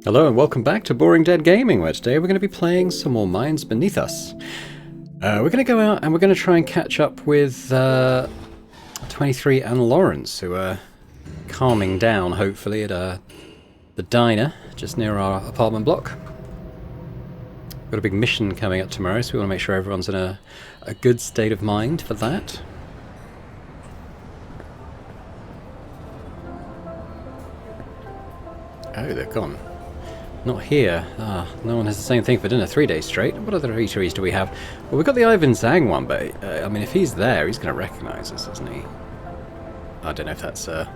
Hello and welcome back to Boring Dead Gaming, where today we're going to be playing some more Minds Beneath Us. We're going to go out and we're going to try and catch up with 23 and Lawrence, who are calming down, hopefully, at the diner just near our apartment block. Got a big mission coming up tomorrow, so we want to make sure everyone's in a good state of mind for that. Oh, they're gone. Not here. No one has the same thing for dinner 3 days straight. What other eateries do we have? Well, we've got the Ivan Zhang one, but I mean, if he's there, he's going to recognise us, isn't he? I don't know if that's a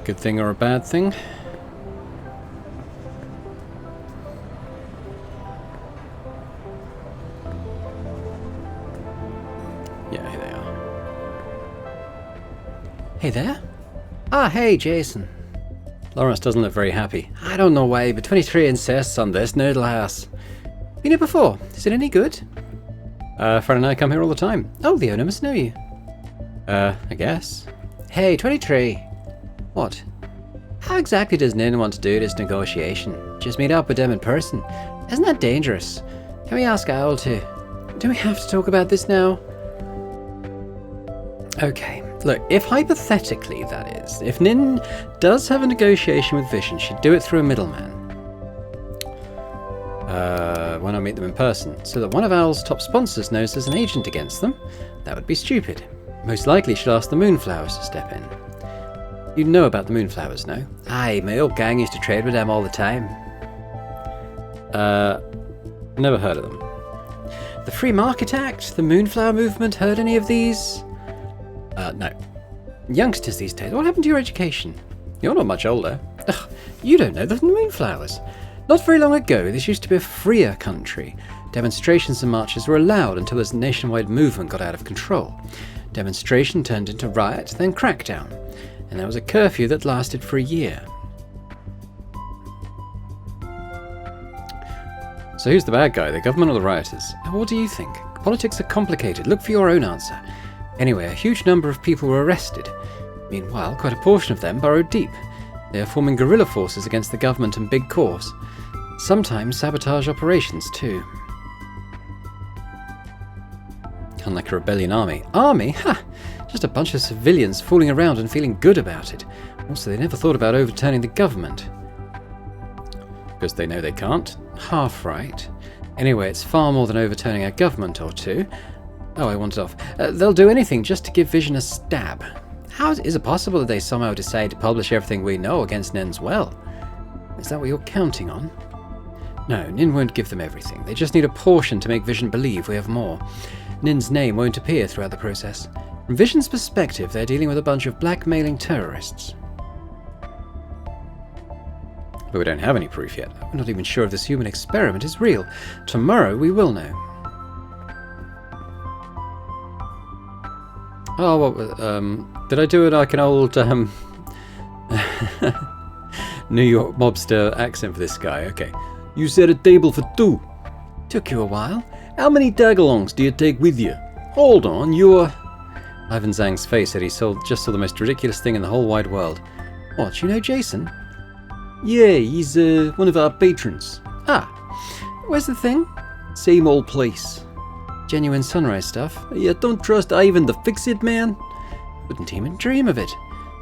good thing or a bad thing. Yeah, here they are. Hey there? Ah, hey, Jason. Lawrence doesn't look very happy. I don't know why, but 23 insists on this noodle house. Been here before? Is it any good? Fred and I come here all the time. Oh, the owner must know you. I guess. Hey, 23. What? How exactly does Nin want to do this negotiation? Just meet up with them in person? Isn't that dangerous? Can we ask Owl to... Do we have to talk about this now? Okay. Look, if hypothetically, that is, if Nin does have a negotiation with Vision, she'd do it through a middleman. Why not meet them in person? So that one of Owl's top sponsors knows there's an agent against them? That would be stupid. Most likely she'd ask the Moonflowers to step in. You know about the Moonflowers, no? Aye, my old gang used to trade with them all the time. Never heard of them. The Free Market Act? The Moonflower Movement? Heard any of these? No. Youngsters these days, what happened to your education? You're not much older. Ugh, you don't know the Moonflowers. Not very long ago, this used to be a freer country. Demonstrations and marches were allowed until this nationwide movement got out of control. Demonstration turned into riot, then crackdown. And there was a curfew that lasted for a year. So who's the bad guy, the government or the rioters? What do you think? Politics are complicated. Look for your own answer. Anyway, a huge number of people were arrested. Meanwhile, quite a portion of them burrowed deep. They are forming guerrilla forces against the government and big corps. Sometimes sabotage operations, too. Unlike a rebellion army. Army? Ha! Just a bunch of civilians fooling around and feeling good about it. Also, they never thought about overturning the government. Because they know they can't? Half right. Anyway, it's far more than overturning a government or two. Oh, I wanted off. They'll do anything just to give Vision a stab. How is it possible that they somehow decide to publish everything we know against Nin's well? Is that what you're counting on? No, Nin won't give them everything. They just need a portion to make Vision believe we have more. Nin's name won't appear throughout the process. From Vision's perspective, they're dealing with a bunch of blackmailing terrorists. But we don't have any proof yet. We're not even sure if this human experiment is real. Tomorrow we will know. Oh, what, did I do it like an old, New York mobster accent for this guy? Okay. You set a table for two. Took you a while. How many tagalongs do you take with you? Hold on, you're... Ivan Zhang's face said he just saw the most ridiculous thing in the whole wide world. What, you know Jason? Yeah, he's, one of our patrons. Ah, where's the thing? Same old place. Genuine Sunrise stuff. You don't trust Ivan the Fix-It Man? Wouldn't even dream of it.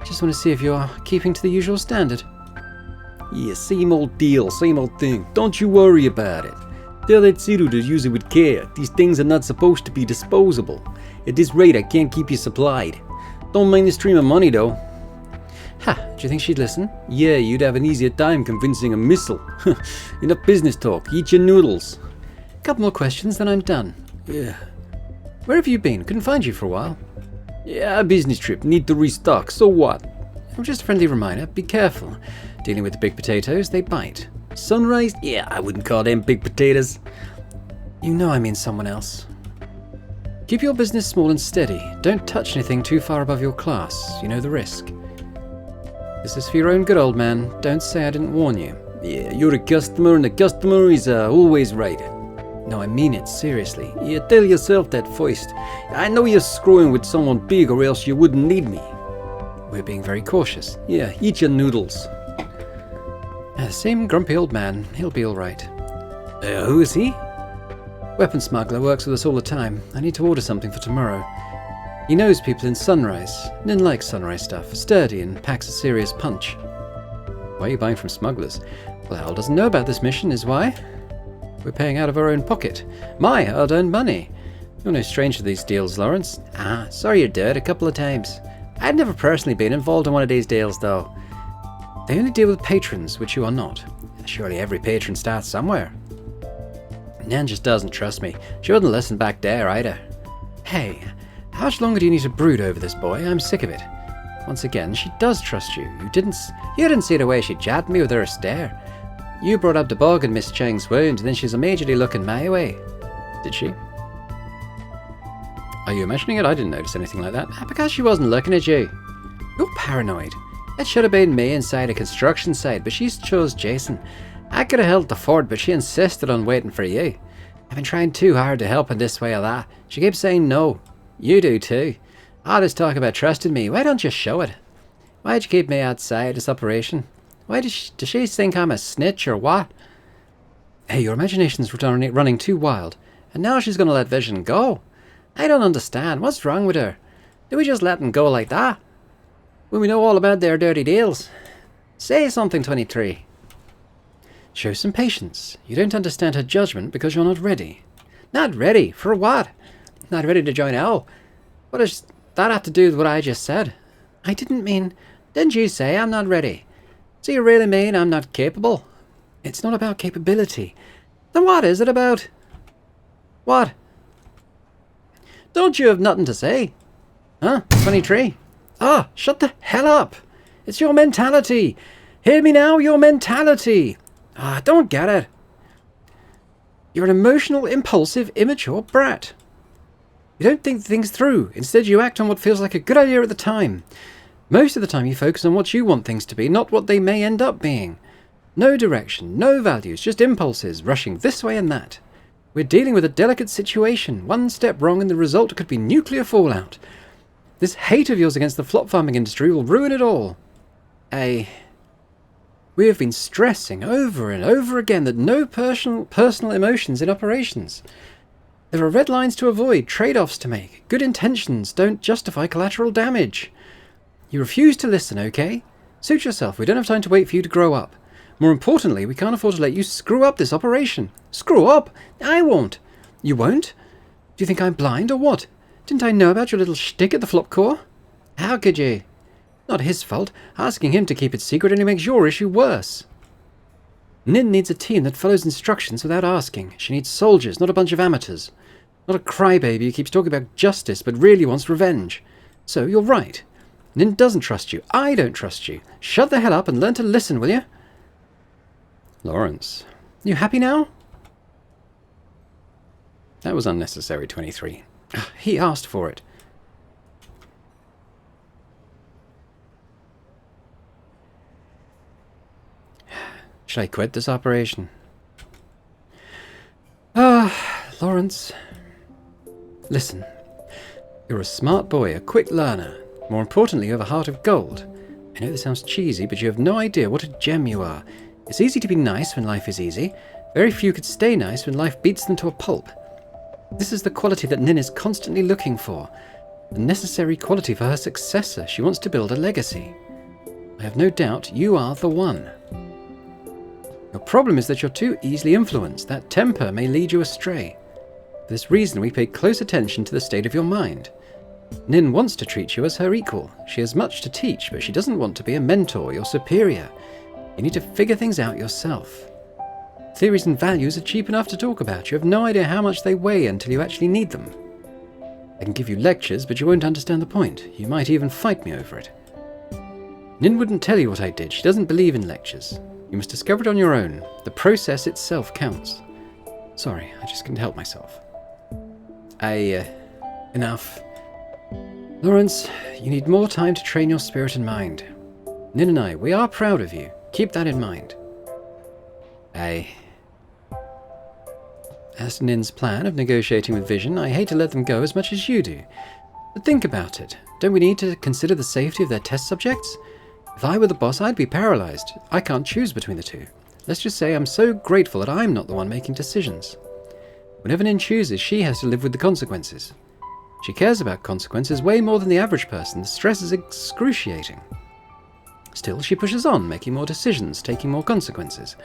Just want to see if you're keeping to the usual standard. Yeah, same old deal, same old thing. Don't you worry about it. Tell that Siru to use it with care. These things are not supposed to be disposable. At this rate, I can't keep you supplied. Don't mind the stream of money, though. Ha, do you think she'd listen? Yeah, you'd have an easier time convincing a missile. Enough business talk. Eat your noodles. Couple more questions, then I'm done. Yeah. Where have you been? Couldn't find you for a while. Yeah, a business trip. Need to restock. So what? Oh, just a friendly reminder. Be careful. Dealing with the big potatoes, they bite. Sunrise? Yeah, I wouldn't call them big potatoes. You know I mean someone else. Keep your business small and steady. Don't touch anything too far above your class. You know the risk. This is for your own good, old man. Don't say I didn't warn you. Yeah, you're a customer and the customer is always right. No, I mean it, seriously. You tell yourself that first. I know you're screwing with someone big or else you wouldn't need me. We're being very cautious. Yeah, eat your noodles. Same grumpy old man. He'll be alright. Who is he? Weapon smuggler, works with us all the time. I need to order something for tomorrow. He knows people in Sunrise. Nin likes Sunrise stuff. Sturdy and packs a serious punch. Why are you buying from smugglers? Well, Al doesn't know about this mission, is why. We're paying out of our own pocket. My hard-earned money. You're no stranger to these deals, Lawrence. Sorry you're dead a couple of times. I'd never personally been involved in one of these deals, though. They only deal with patrons, which you are not. Surely every patron starts somewhere. Nan just doesn't trust me. She wouldn't listen back there, either. Hey, how much longer do you need to brood over this boy? I'm sick of it. Once again, she does trust you. You didn't see the way she jabbed me with her stare. You brought up the bug and Miss Chang's wound, and then she's immediately looking my way. Did she? Are you imagining it? I didn't notice anything like that. Because she wasn't looking at you. You're paranoid. It should have been me inside a construction site, but she chose Jason. I could have held the fort, but she insisted on waiting for you. I've been trying too hard to help in this way or that. She keeps saying no. You do too. All this talk about trusting me, why don't you show it? Why'd you keep me outside this operation? Why does she think I'm a snitch or what? Hey, your imagination's running too wild. And now she's going to let Vision go. I don't understand. What's wrong with her? Do we just let them go like that? When we know all about their dirty deals? Say something, 23. Show some patience. You don't understand her judgment because you're not ready. Not ready? For what? Not ready to join Al. What does that have to do with what I just said? I didn't mean... Didn't you say I'm not ready? So you really mean I'm not capable? It's not about capability. Then what is it about? What? Don't you have nothing to say? Huh? 23? Shut the hell up. It's your mentality. Hear me now? Your mentality. I don't get it. You're an emotional, impulsive, immature brat. You don't think things through. Instead, you act on what feels like a good idea at the time. Most of the time, you focus on what you want things to be, not what they may end up being. No direction, no values, just impulses, rushing this way and that. We're dealing with a delicate situation. One step wrong and the result could be nuclear fallout. This hate of yours against the flop farming industry will ruin it all. We have been stressing over and over again that no personal emotions in operations. There are red lines to avoid, trade-offs to make. Good intentions don't justify collateral damage. You refuse to listen, okay? Suit yourself. We don't have time to wait for you to grow up. More importantly, we can't afford to let you screw up this operation. Screw up? I won't. You won't? Do you think I'm blind or what? Didn't I know about your little shtick at the Flop Corps? How could you? Not his fault. Asking him to keep it secret only makes your issue worse. Nin needs a team that follows instructions without asking. She needs soldiers, not a bunch of amateurs. Not a crybaby who keeps talking about justice but really wants revenge. So you're right. Nin doesn't trust you. I don't trust you. Shut the hell up and learn to listen, will you? Lawrence. You happy now? That was unnecessary, 23. He asked for it. Should I quit this operation? Lawrence. Listen. You're a smart boy, a quick learner. More importantly, you have a heart of gold. I know this sounds cheesy, but you have no idea what a gem you are. It's easy to be nice when life is easy. Very few could stay nice when life beats them to a pulp. This is the quality that Nin is constantly looking for. The necessary quality for her successor. She wants to build a legacy. I have no doubt you are the one. Your problem is that you're too easily influenced. That temper may lead you astray. For this reason, we pay close attention to the state of your mind. Nin wants to treat you as her equal. She has much to teach, but she doesn't want to be a mentor, your superior. You need to figure things out yourself. Theories and values are cheap enough to talk about. You have no idea how much they weigh until you actually need them. I can give you lectures, but you won't understand the point. You might even fight me over it. Nin wouldn't tell you what I did. She doesn't believe in lectures. You must discover it on your own. The process itself counts. Sorry, I just couldn't help myself. Enough. Lawrence, you need more time to train your spirit and mind. Nin and I, we are proud of you. Keep that in mind. As to Nin's plan of negotiating with Vision, I hate to let them go as much as you do. But think about it. Don't we need to consider the safety of their test subjects? If I were the boss, I'd be paralyzed. I can't choose between the two. Let's just say I'm so grateful that I'm not the one making decisions. Whenever Nin chooses, she has to live with the consequences. She cares about consequences way more than the average person. The stress is excruciating. Still, she pushes on, making more decisions, taking more consequences.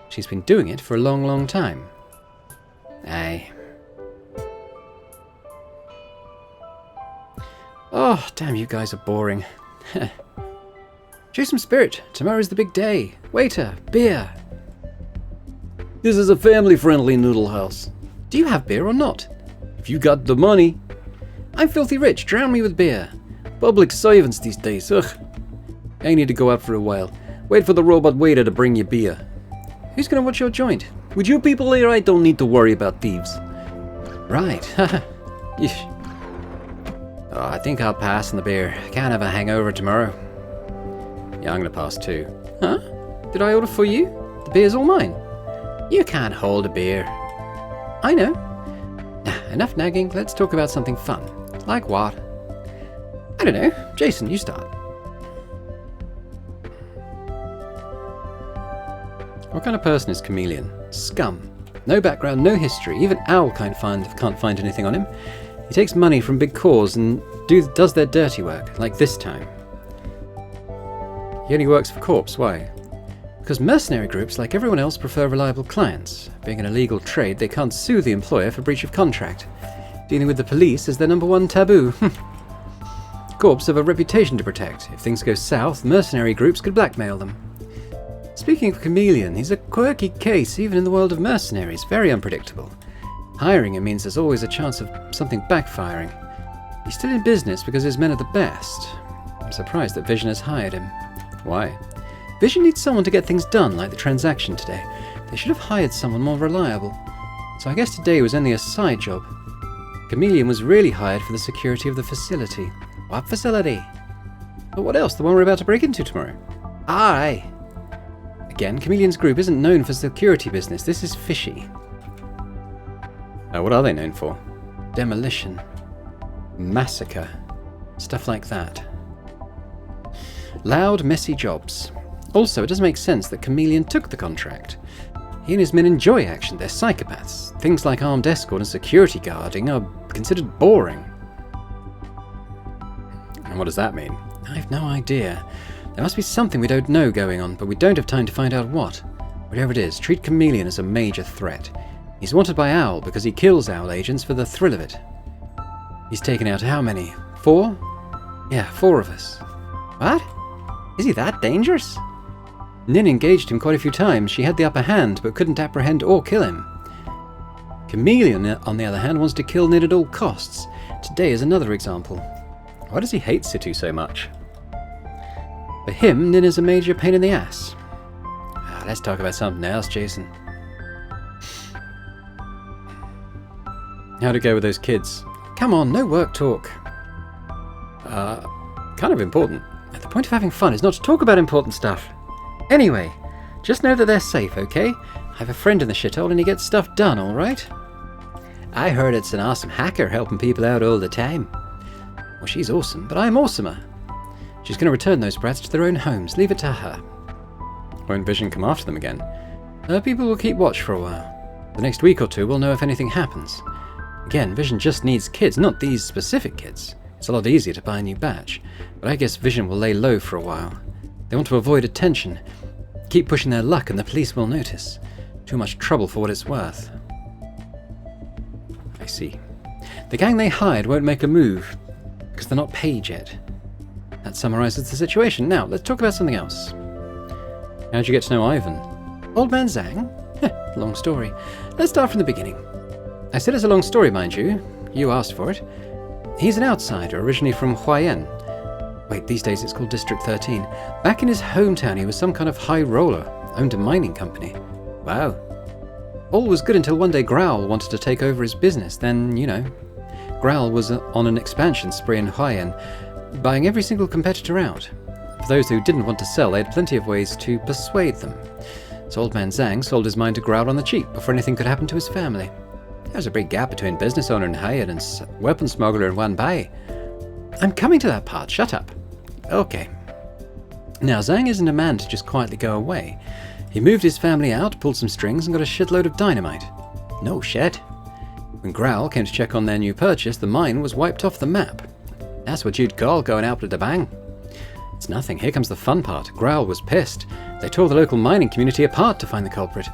She's been doing it for a long, long time. Aye. Oh, damn, you guys are boring. Show some spirit. Tomorrow's the big day. Waiter, beer. This is a family-friendly noodle house. Do you have beer or not? If you got the money. I'm filthy rich. Drown me with beer. Public servants these days, ugh. I need to go out for a while. Wait for the robot waiter to bring you beer. Who's gonna watch your joint? With you people here, I don't need to worry about thieves. Right, haha. Yeesh. Oh, I think I'll pass on the beer. I can't have a hangover tomorrow. Yeah, I'm gonna pass too. Huh? Did I order for you? The beer's all mine. You can't hold a beer. I know. Enough nagging, let's talk about something fun. Like what? I don't know. Jason, you start. What kind of person is Chameleon? Scum. No background, no history. Even Owl can't find anything on him. He takes money from big corps and does their dirty work, like this time. He only works for corps. Why? Because mercenary groups, like everyone else, prefer reliable clients. Being an illegal trade, they can't sue the employer for breach of contract. Dealing with the police is their #1 taboo. Corps have a reputation to protect. If things go south, mercenary groups could blackmail them. Speaking of Chameleon, he's a quirky case even in the world of mercenaries, very unpredictable. Hiring him means there's always a chance of something backfiring. He's still in business because his men are the best. I'm surprised that Vision has hired him. Why? Vision needs someone to get things done, like the transaction today. They should have hired someone more reliable. So I guess today was only a side job. Chameleon was really hired for the security of the facility. What facility? But what else? The one we're about to break into tomorrow? Aye. Again, Chameleon's group isn't known for security business. This is fishy. What are they known for? Demolition. Massacre. Stuff like that. Loud, messy jobs. Also, it doesn't make sense that Chameleon took the contract. He and his men enjoy action. They're psychopaths. Things like armed escort and security guarding are considered boring. And what does that mean? I have no idea. There must be something we don't know going on, but we don't have time to find out what. Whatever it is, treat Chameleon as a major threat. He's wanted by Owl because he kills Owl agents for the thrill of it. He's taken out how many? 4? Yeah, 4 of us. What? Is he that dangerous? Nin engaged him quite a few times. She had the upper hand, but couldn't apprehend or kill him. Chameleon, on the other hand, wants to kill Nin at all costs. Today is another example. Why does he hate Situ so much? For him, Nin is a major pain in the ass. Let's talk about something else, Jason. How'd it go with those kids? Come on, no work talk. Kind of important. The point of having fun is not to talk about important stuff. Anyway, just know that they're safe, okay? I have a friend in the shithole and he gets stuff done, alright? I heard it's an awesome hacker helping people out all the time. Well, she's awesome, but I'm awesomer. She's going to return those brats to their own homes. Leave it to her. Won't Vision come after them again? People will keep watch for a while. The next week or two we'll know if anything happens. Again, Vision just needs kids, not these specific kids. It's a lot easier to buy a new batch, but I guess Vision will lay low for a while. They want to avoid attention. Keep pushing their luck and the police will notice. Too much trouble for what it's worth. I see. The gang they hired won't make a move, because they're not paid yet. That summarizes the situation. Now, let's talk about something else. How'd you get to know Ivan? Old Man Zhang? Long story. Let's start from the beginning. I said it's a long story, mind you. You asked for it. He's an outsider, originally from Huayan. Wait, these days it's called District 13. Back in his hometown, he was some kind of high roller, owned a mining company. Wow. All was good until one day Growl wanted to take over his business. Then, you know, Growl was on an expansion spree in Huayan, buying every single competitor out. For those who didn't want to sell, they had plenty of ways to persuade them. So Old Man Zhang sold his mine to Growl on the cheap before anything could happen to his family. There was a big gap between business owner in Huayan and weapon smuggler in Wanbai. I'm coming to that part, shut up. Okay. Now, Zhang isn't a man to just quietly go away. He moved his family out, pulled some strings, and got a shitload of dynamite. No shit. When Growl came to check on their new purchase, the mine was wiped off the map. That's what you'd call going out with a bang. It's nothing. Here comes the fun part. Growl was pissed. They tore the local mining community apart to find the culprit.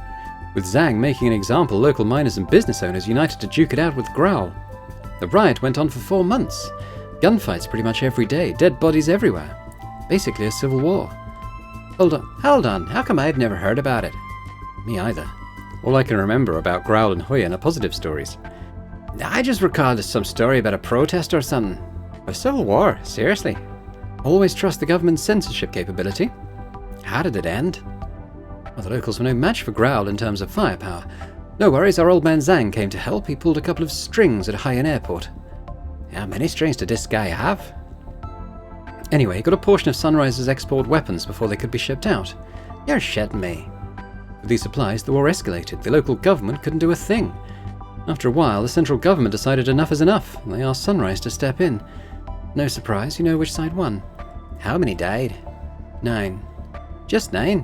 With Zhang making an example, local miners and business owners united to duke it out with Growl. The riot went on for 4 months. Gunfights pretty much every day, dead bodies everywhere. Basically a civil war. Hold on, how come I've never heard about it? Me either. All I can remember about Growl and Huyen are positive stories. I just recalled some story about a protest or something. A civil war, seriously. Always trust the government's censorship capability. How did it end? Well, the locals were no match for Growl in terms of firepower. No worries, our old man Zhang came to help. He pulled a couple of strings at Haiyan Airport. How many strings did this guy have? Anyway, he got a portion of Sunrise's export weapons before they could be shipped out. You're shitting me. With these supplies, the war escalated. The local government couldn't do a thing. After a while, the central government decided enough is enough, and they asked Sunrise to step in. No surprise, you know which side won. How many died? 9. Just 9?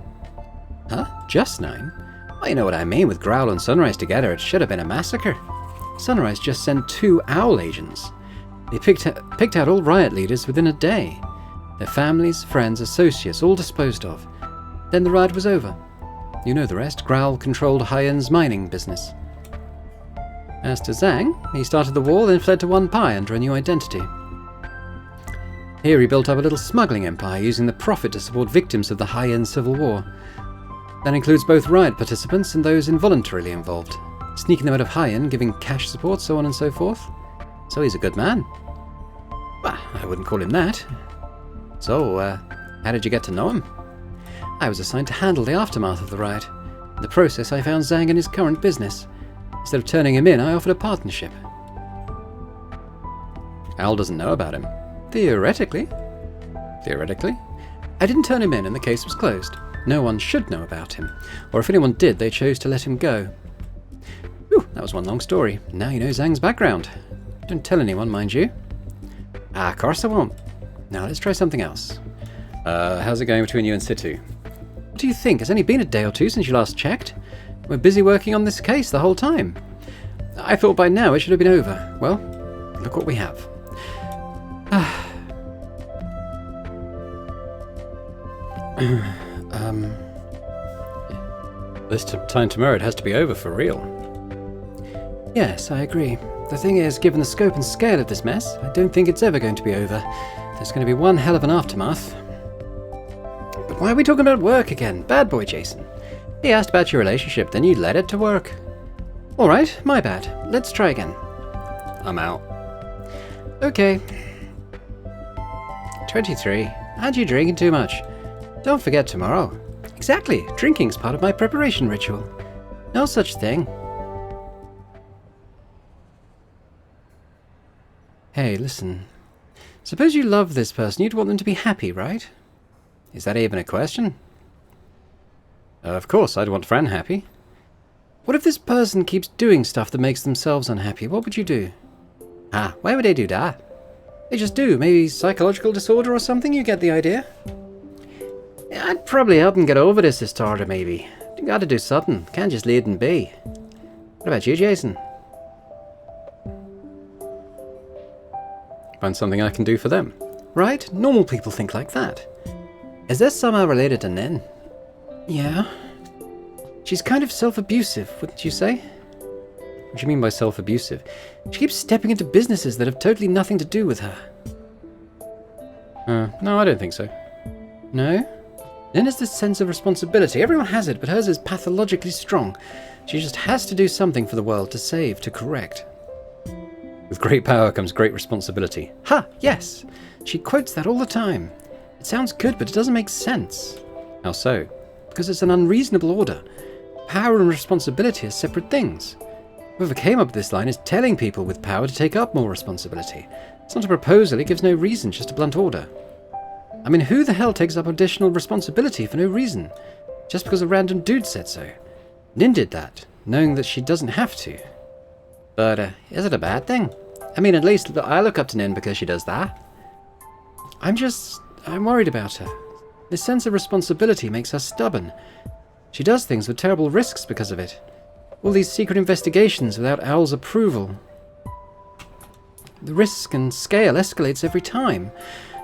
Huh? Just 9? Well, you know what I mean. With Growl and Sunrise together, it should have been a massacre. Sunrise just sent 2 owl agents. They picked out all riot leaders within a day. Their families, friends, associates, all disposed of. Then the riot was over. You know the rest. Growl controlled Haiyan's mining business. As to Zhang, he started the war, then fled to One Pai under a new identity. Here he built up a little smuggling empire, using the profit to support victims of the Haiyan Civil War. That includes both riot participants and those involuntarily involved, sneaking them out of Haiyan, giving cash support, so on and so forth. So he's a good man. Well, I wouldn't call him that. So, how did you get to know him? I was assigned to handle the aftermath of the riot. In the process, I found Zhang in his current business. Instead of turning him in, I offered a partnership. Al doesn't know about him. Theoretically. Theoretically? I didn't turn him in and the case was closed. No one should know about him. Or if anyone did, they chose to let him go. Whew, that was one long story. Now you know Zhang's background. Don't tell anyone, mind you. Of course I won't. Now let's try something else. How's it going between you and Situ? What do you think? It's only been a day or two since you last checked. We're busy working on this case the whole time. I thought by now it should have been over. Well, look what we have. This time tomorrow it has to be over for real. Yes, I agree. The thing is, given the scope and scale of this mess, I don't think it's ever going to be over. There's going to be one hell of an aftermath. But why are we talking about work again? Bad boy, Jason. He asked about your relationship, then you led it to work. Alright, my bad. Let's try again. I'm out. Okay. 23. Aren't you drinking too much? Don't forget tomorrow. Exactly. Drinking's part of my preparation ritual. No such thing. Hey, listen. Suppose you love this person, you'd want them to be happy, right? Is that even a question? Of course, I'd want Fran happy. What if this person keeps doing stuff that makes themselves unhappy? What would you do? Why would they do that? They just do. Maybe psychological disorder or something? You get the idea? I'd probably help them get over this disorder, maybe. You gotta do something. Can't just leave them be. What about you, Jason? Find something I can do for them. Right? Normal people think like that. Is this somehow related to Nin? Yeah. She's kind of self-abusive, wouldn't you say? What do you mean by self-abusive? She keeps stepping into businesses that have totally nothing to do with her. No, I don't think so. No? Nin has this sense of responsibility. Everyone has it, but hers is pathologically strong. She just has to do something for the world, to save, to correct. With great power comes great responsibility. Ha! Yes! She quotes that all the time. It sounds good, but it doesn't make sense. How so? Because it's an unreasonable order. Power and responsibility are separate things. Whoever came up with this line is telling people with power to take up more responsibility. It's not a proposal, it gives no reason, just a blunt order. I mean, who the hell takes up additional responsibility for no reason? Just because a random dude said so. Nin did that, knowing that she doesn't have to. But, is it a bad thing? I mean, at least I look up to Nin because she does that. I'm worried about her. This sense of responsibility makes her stubborn. She does things with terrible risks because of it. All these secret investigations without Owl's approval. The risk and scale escalates every time.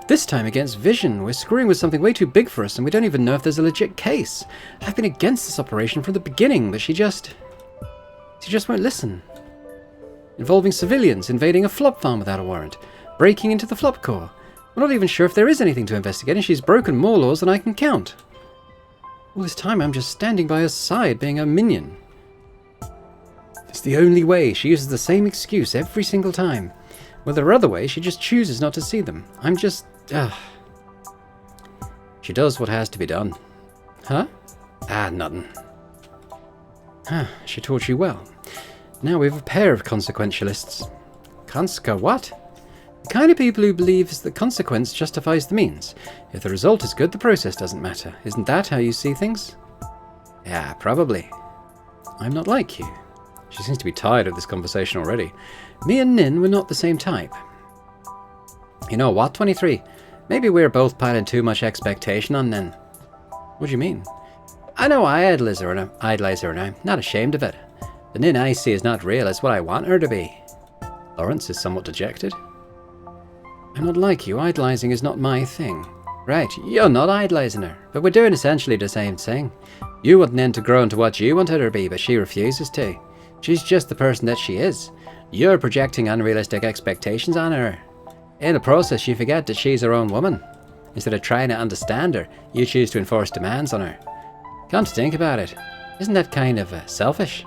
This time against Vision, we're screwing with something way too big for us and we don't even know if there's a legit case. I've been against this operation from the beginning, but she just won't listen. Involving civilians, invading a flop farm without a warrant, breaking into the flop core. We're not even sure if there is anything to investigate and she's broken more laws than I can count. All this time I'm just standing by her side, being a minion. It's the only way. She uses the same excuse every single time. Well, there are other ways, she just chooses not to see them. I'm just... She does what has to be done. Huh? Nothing. She taught you well. Now we have a pair of consequentialists. What? The kind of people who believes the consequence justifies the means. If the result is good, the process doesn't matter. Isn't that how you see things? Yeah, probably. I'm not like you. She seems to be tired of this conversation already. Me and Nin were not the same type. You know what, 23? Maybe we're both piling too much expectation on Nin. What do you mean? I know I idolize her and I'm not ashamed of it. The Nin I see is not real, it's what I want her to be. Lawrence is somewhat dejected. I'm not like you, idolizing is not my thing. Right, you're not idolizing her, but we're doing essentially the same thing. You want Nin to grow into what you want her to be, but she refuses to. She's just the person that she is. You're projecting unrealistic expectations on her. In the process, you forget that she's her own woman. Instead of trying to understand her, you choose to enforce demands on her. Come to think about it, isn't that kind of selfish?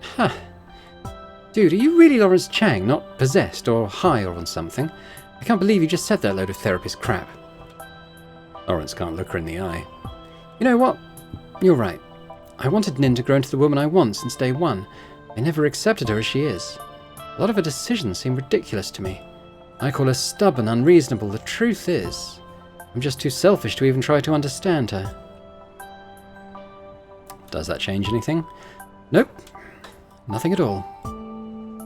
Huh. Dude, are you really Lawrence Chang, not possessed or high or on something? I can't believe you just said that load of therapist crap. Lawrence can't look her in the eye. You know what? You're right. I wanted Nin to grow into the woman I want since day one. I never accepted her as she is. A lot of her decisions seem ridiculous to me. I call her stubborn, unreasonable. The truth is, I'm just too selfish to even try to understand her. Does that change anything? Nope. Nothing at all.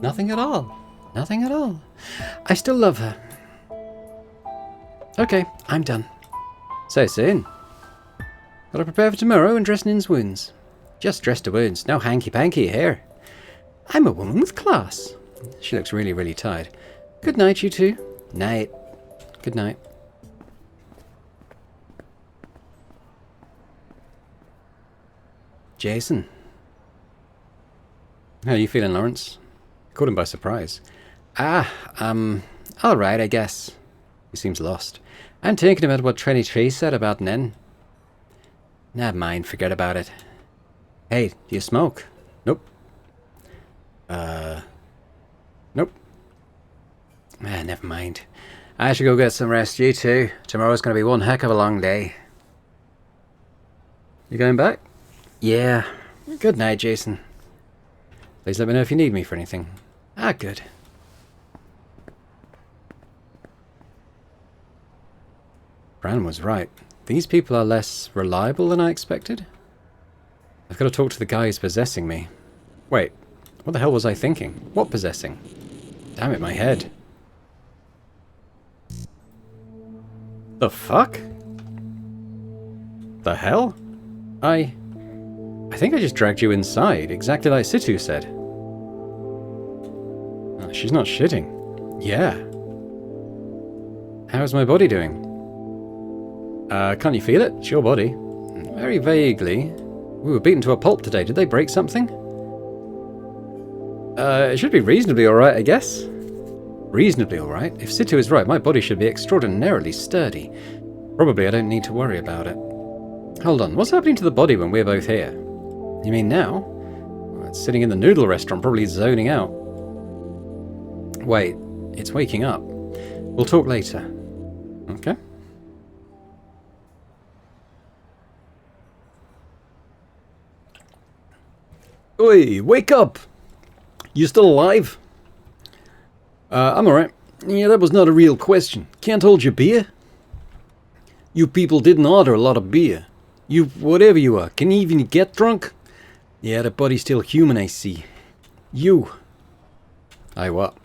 Nothing at all. Nothing at all. I still love her. Okay, I'm done. So soon. Gotta prepare for tomorrow and dress Nin's wounds. Just dress to wounds, no hanky-panky here. I'm a woman with class. She looks really, really tired. Good night, you two. Night. Good night. Jason. How are you feeling, Lawrence? Caught him by surprise. Alright, I guess. He seems lost. I'm thinking about what Trini Tree said about Nin. Never mind, forget about it. Hey, do you smoke? Nope. Nope. Never mind. I should go get some rest, you too. Tomorrow's gonna be one heck of a long day. You going back? Yeah. Good night, Jason. Please let me know if you need me for anything. Good. Bran was right. These people are less reliable than I expected. I've got to talk to the guy who's possessing me. Wait, what the hell was I thinking? What possessing? Damn it, my head. The fuck? The hell? I think I just dragged you inside, exactly like Situ said. She's not shitting. Yeah. How's my body doing? Can't you feel it? It's your body. Very vaguely. We were beaten to a pulp today. Did they break something? It should be reasonably alright, I guess. Reasonably alright? If Situ is right, my body should be extraordinarily sturdy. Probably I don't need to worry about it. Hold on, what's happening to the body when we're both here? You mean now? Well, it's sitting in the noodle restaurant, probably zoning out. Wait, it's waking up. We'll talk later. Okay. Oi, wake up! You still alive? I'm alright. Yeah, that was not a real question. Can't hold your beer? You people didn't order a lot of beer. You, whatever you are, can you even get drunk? Yeah, the body's still human, I see. You. Aye, what?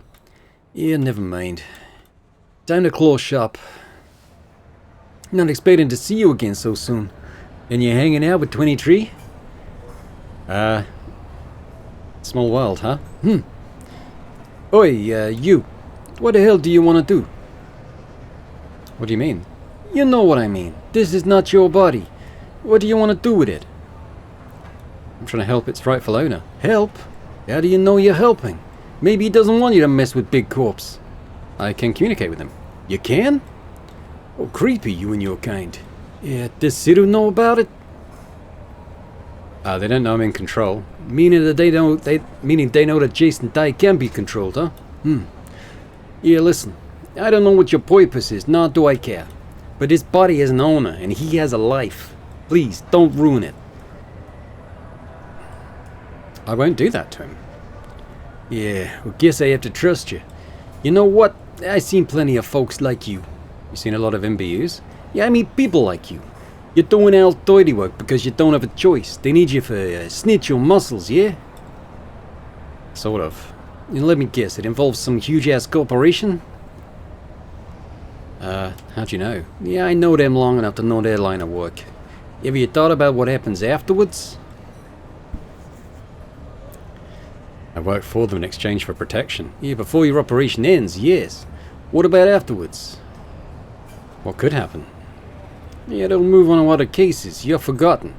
Yeah, never mind. Time to close shop. Not expecting to see you again so soon. And you're hanging out with 23? Small world, huh? Oi, you. What the hell do you want to do? What do you mean? You know what I mean. This is not your body. What do you want to do with it? I'm trying to help its rightful owner. Help? How do you know you're helping? Maybe he doesn't want you to mess with Big Corpse. I can communicate with him. You can? Oh, creepy, you and your kind. Yeah, does Siru know about it? They don't know I'm in control. Meaning they know that Jason Dye can be controlled, huh? Yeah, listen. I don't know what your purpose is, nor do I care. But his body has an owner, and he has a life. Please, don't ruin it. I won't do that to him. Yeah, well, guess I have to trust you. You know what? I've seen plenty of folks like you. You seen a lot of MBUs? Yeah, I mean people like you. You're doing all dirty work because you don't have a choice. They need you for snitch your muscles, yeah? Sort of. You know, let me guess, it involves some huge-ass corporation? How'd you know? Yeah, I know them long enough to know their line of work. Have you thought about what happens afterwards? I work for them in exchange for protection. Yeah, before your operation ends, yes. What about afterwards? What could happen? Yeah, they'll move on to other cases. You're forgotten.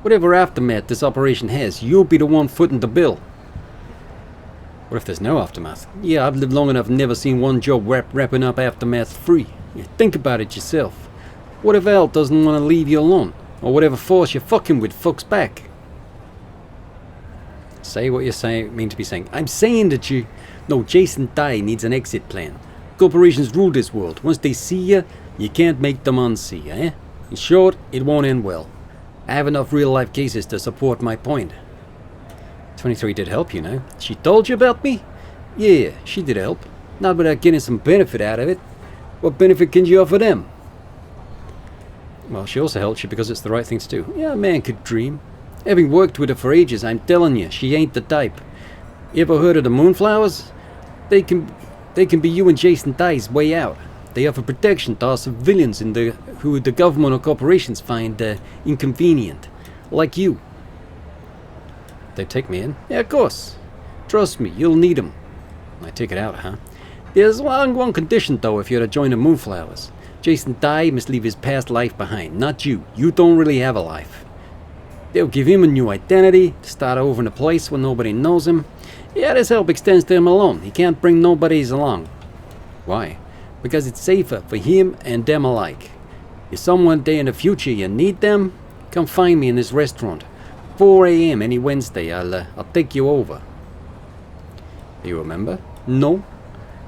Whatever aftermath this operation has, you'll be the one footing the bill. What if there's no aftermath? Yeah, I've lived long enough and never seen one job wrapping up aftermath free. Yeah, think about it yourself. What if Al doesn't want to leave you alone? Or whatever force you're fucking with fucks back? Say what you mean to be saying. I'm saying that you... No, Jason Dye needs an exit plan. Corporations rule this world. Once they see you, you can't make them unsee, eh? In short, it won't end well. I have enough real-life cases to support my point. 23 did help, you know. She told you about me? Yeah, she did help. Not without getting some benefit out of it. What benefit can you offer them? Well, she also helped you because it's the right thing to do. Yeah, a man could dream. Having worked with her for ages, I'm telling you, she ain't the type. You ever heard of the Moonflowers? They can be you and Jason Dye's way out. They offer protection to our civilians who the government or corporations find inconvenient. Like you. They take me in? Yeah, of course. Trust me, you'll need them. I take it out, huh? There's one condition, though, if you're to join the Moonflowers. Jason Dye must leave his past life behind, not you. You don't really have a life. They'll give him a new identity, start over in a place where nobody knows him. Yeah, this help extends to him alone. He can't bring nobodies along. Why? Because it's safer for him and them alike. If someone day in the future you need them, come find me in this restaurant. 4 a.m. any Wednesday, I'll take you over. You remember? No.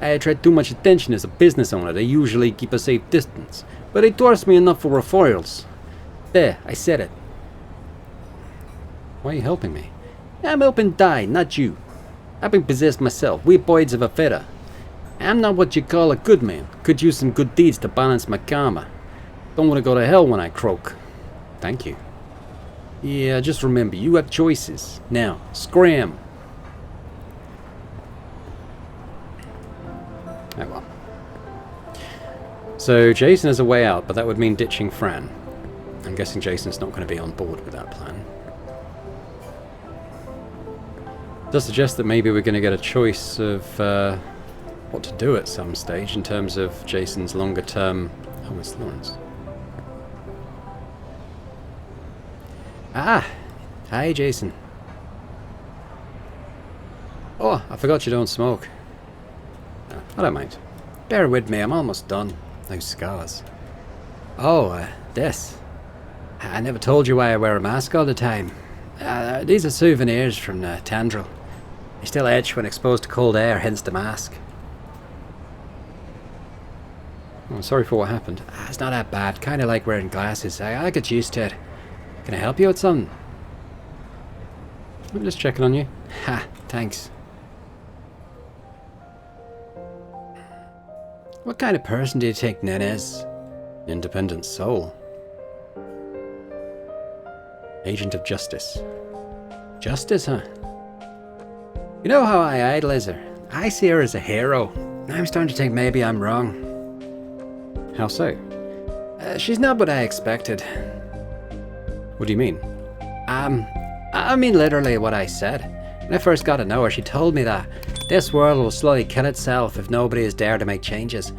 I attract too much attention as a business owner. They usually keep a safe distance. But they trust me enough for referrals. There, I said it. Why are you helping me? I'm helping Dye, not you. I've been possessed myself. We're birds of a feather. I'm not what you call a good man. Could use some good deeds to balance my karma. Don't want to go to hell when I croak. Thank you. Yeah, just remember, you have choices. Now, scram. Oh well. So Jason has a way out, but that would mean ditching Fran. I'm guessing Jason's not going to be on board with that plan. Does suggest that maybe we're going to get a choice of what to do at some stage in terms of Jason's longer term. Oh, it's Lawrence. Ah! Hi, Jason. Oh, I forgot you don't smoke. No, I don't mind. Bear with me, I'm almost done. No scars. Oh, this. I never told you why I wear a mask all the time. These are souvenirs from Tandril. They still itch when exposed to cold air, hence the mask. Oh, sorry for what happened. It's not that bad. Kind of like wearing glasses. I get used to it. Can I help you with something? I'm just checking on you. Ha, thanks. What kind of person do you think Nen is? Independent soul. Agent of justice. Justice, huh? You know how I idolize her? I see her as a hero. I'm starting to think maybe I'm wrong. How so? She's not what I expected. What do you mean? I mean literally what I said. When I first got to know her, she told me that this world will slowly kill itself if nobody is there to make changes.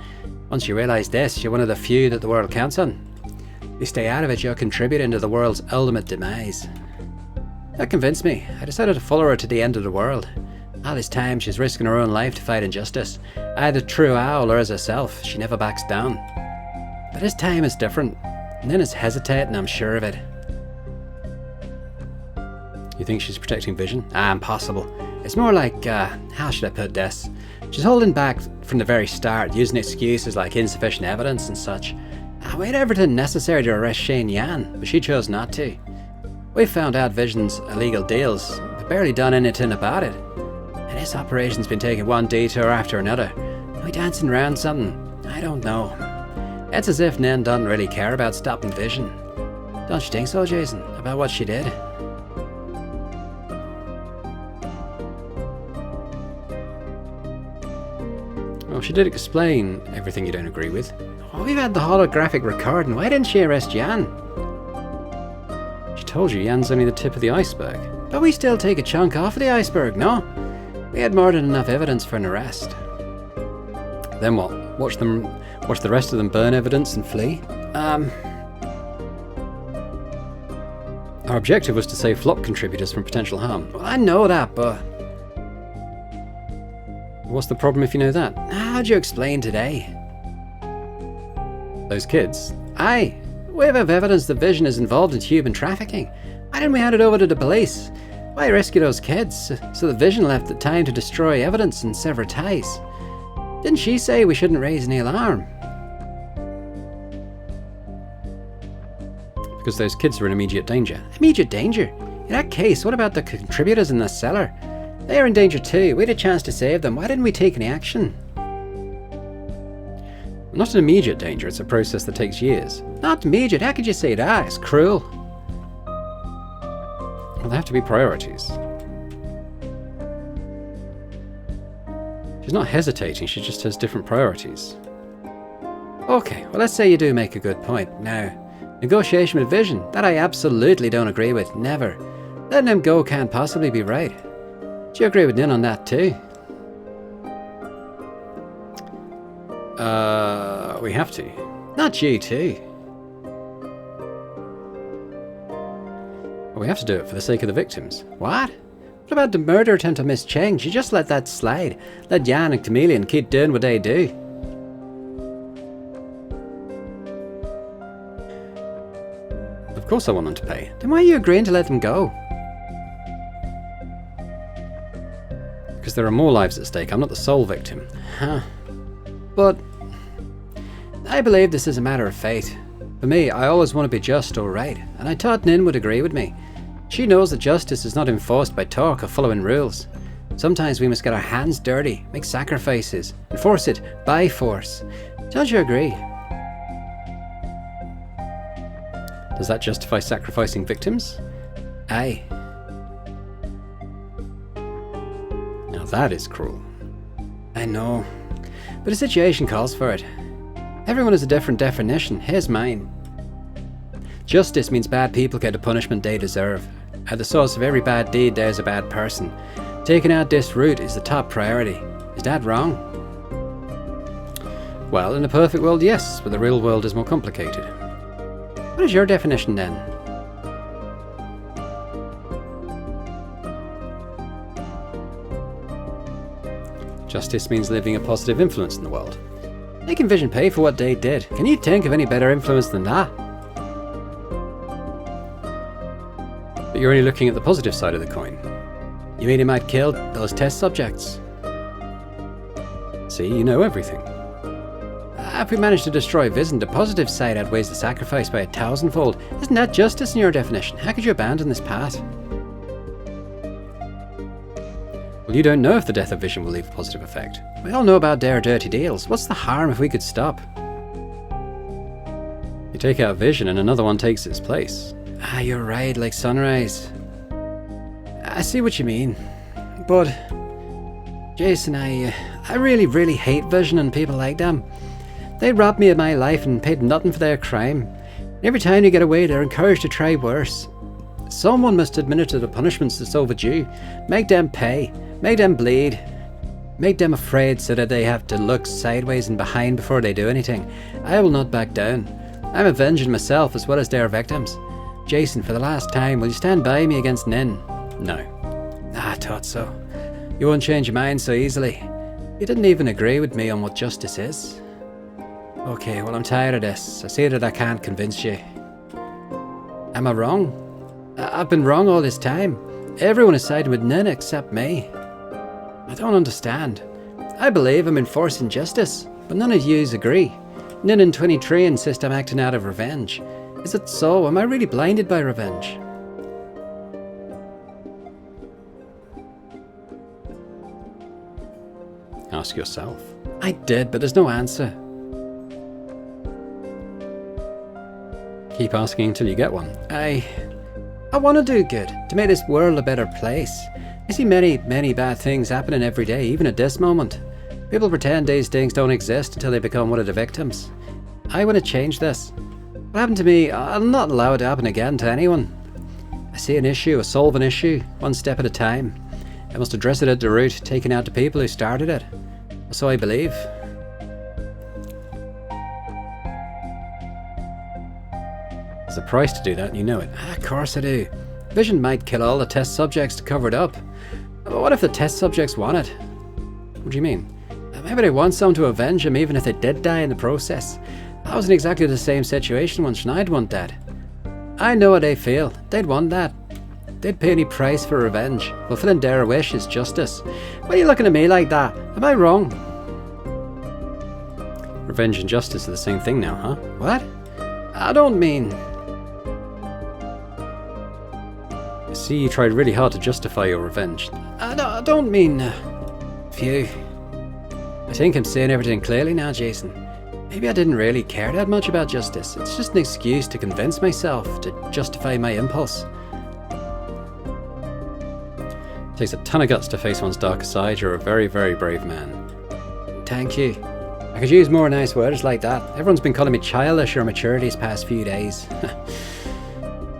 Once you realise this, you're one of the few that the world counts on. If you stay out of it, you're contributing to the world's ultimate demise. That convinced me. I decided to follow her to the end of the world. All this time, she's risking her own life to fight injustice. Either through owl or as herself, she never backs down. But this time is different. Nina's hesitating, I'm sure of it. You think she's protecting Vision? Impossible. It's more like, how should I put this? She's holding back from the very start, using excuses like insufficient evidence and such. We had everything necessary to arrest Shane Yan, but she chose not to. We found out Vision's illegal deals, but barely done anything about it. And this operation's been taking one detour after another. Are we dancing around something? I don't know. It's as if Nin doesn't really care about stopping Vision. Don't you think so, Jason? About what she did? Well, she did explain everything you don't agree with. Oh, we've had the holographic recording. Why didn't she arrest Yan? She told you Yan's only the tip of the iceberg. But we still take a chunk off of the iceberg, no? We had more than enough evidence for an arrest. Then what? Watch the rest of them burn evidence and flee? Our objective was to save flop contributors from potential harm. Well, I know that, but... What's the problem if you know that? How'd you explain today? Those kids? Aye. We have evidence that Vision is involved in human trafficking. Why didn't we hand it over to the police? Why rescue those kids? So that Vision left the time to destroy evidence and sever ties. Didn't she say we shouldn't raise any alarm? Because those kids are in immediate danger. Immediate danger? In that case, what about the contributors in the cellar? They are in danger too. We had a chance to save them. Why didn't we take any action? Not an immediate danger, it's a process that takes years. Not immediate? How could you say that? It's cruel. Well, there have to be priorities. She's not hesitating, she just has different priorities. Okay, well let's say you do make a good point. Now, negotiation with Vision, that I absolutely don't agree with. Never. Letting them go can't possibly be right. Do you agree with Nin on that too? We have to. Not you too. Well, we have to do it for the sake of the victims. What? What about the murder attempt on Miss Cheng? She just let that slide. Let Yan and Chameleon keep doing what they do. Of course I want them to pay. Then why are you agreeing to let them go? Because there are more lives at stake. I'm not the sole victim. Huh. But I believe this is a matter of fate. For me, I always want to be just or right, and I thought Nin would agree with me. She knows that justice is not enforced by talk or following rules. Sometimes we must get our hands dirty, make sacrifices, enforce it by force. Don't you agree? Does that justify sacrificing victims? Aye. Now that is cruel. I know, but the situation calls for it. Everyone has a different definition. Here's mine. Justice means bad people get the punishment they deserve. At the source of every bad deed, there's a bad person. Taking out this route is the top priority. Is that wrong? Well, in a perfect world, yes, but the real world is more complicated. What is your definition then? Justice means leaving a positive influence in the world. Making Vision pay for what they did. Can you think of any better influence than that? But you're only looking at the positive side of the coin. You mean he might kill those test subjects? See, you know everything. If we manage to destroy Vision, the positive side outweighs the sacrifice by 1,000-fold. Isn't that justice in your definition? How could you abandon this path? Well, you don't know if the death of Vision will leave a positive effect. We all know about their dirty deals. What's the harm if we could stop? You take out Vision and another one takes its place. Ah, you're right, like Sunrise. I see what you mean. But, Jason, I really, really hate Vision and people like them. They robbed me of my life and paid nothing for their crime. Every time they get away, they're encouraged to try worse. Someone must administer the punishments that's overdue. Make them pay. Make them bleed. Make them afraid so that they have to look sideways and behind before they do anything. I will not back down. I'm avenging myself as well as their victims. Jason, for the last time, will you stand by me against Nin? No. I thought so. You won't change your mind so easily. You didn't even agree with me on what justice is. Okay, well, I'm tired of this. I see that I can't convince you. Am I wrong? I've been wrong all this time. Everyone is siding with Nin except me. I don't understand. I believe I'm enforcing justice, but none of yous agree. Nin and 23 insist I'm acting out of revenge. Is it so? Am I really blinded by revenge? Ask yourself. I did, but there's no answer. Keep asking until you get one. I want to do good, to make this world a better place. I see many, many bad things happening every day, even at this moment. People pretend these things don't exist until they become one of the victims. I want to change this. What happened to me, I'll not allow it to happen again to anyone. I see an issue, I solve an issue, one step at a time. I must address it at the root, taking out the people who started it. So I believe. There's a price to do that, and you know it. Of course I do. Vision might kill all the test subjects to cover it up. But what if the test subjects want it? What do you mean? Maybe they want some to avenge him even if they did die in the process. I was in exactly the same situation once and I'd want that. I know how they feel. They'd want that. They'd pay any price for revenge. Fulfilling their wish is justice. Why are you looking at me like that? Am I wrong? Revenge and justice are the same thing now, huh? What? I don't mean... I see you tried really hard to justify your revenge. I don't mean... Phew. I think I'm saying everything clearly now, Jason. Maybe I didn't really care that much about justice. It's just an excuse to convince myself, to justify my impulse. It takes a ton of guts to face one's darker side. You're a very, very brave man. Thank you. I could use more nice words like that. Everyone's been calling me childish or immature these past few days.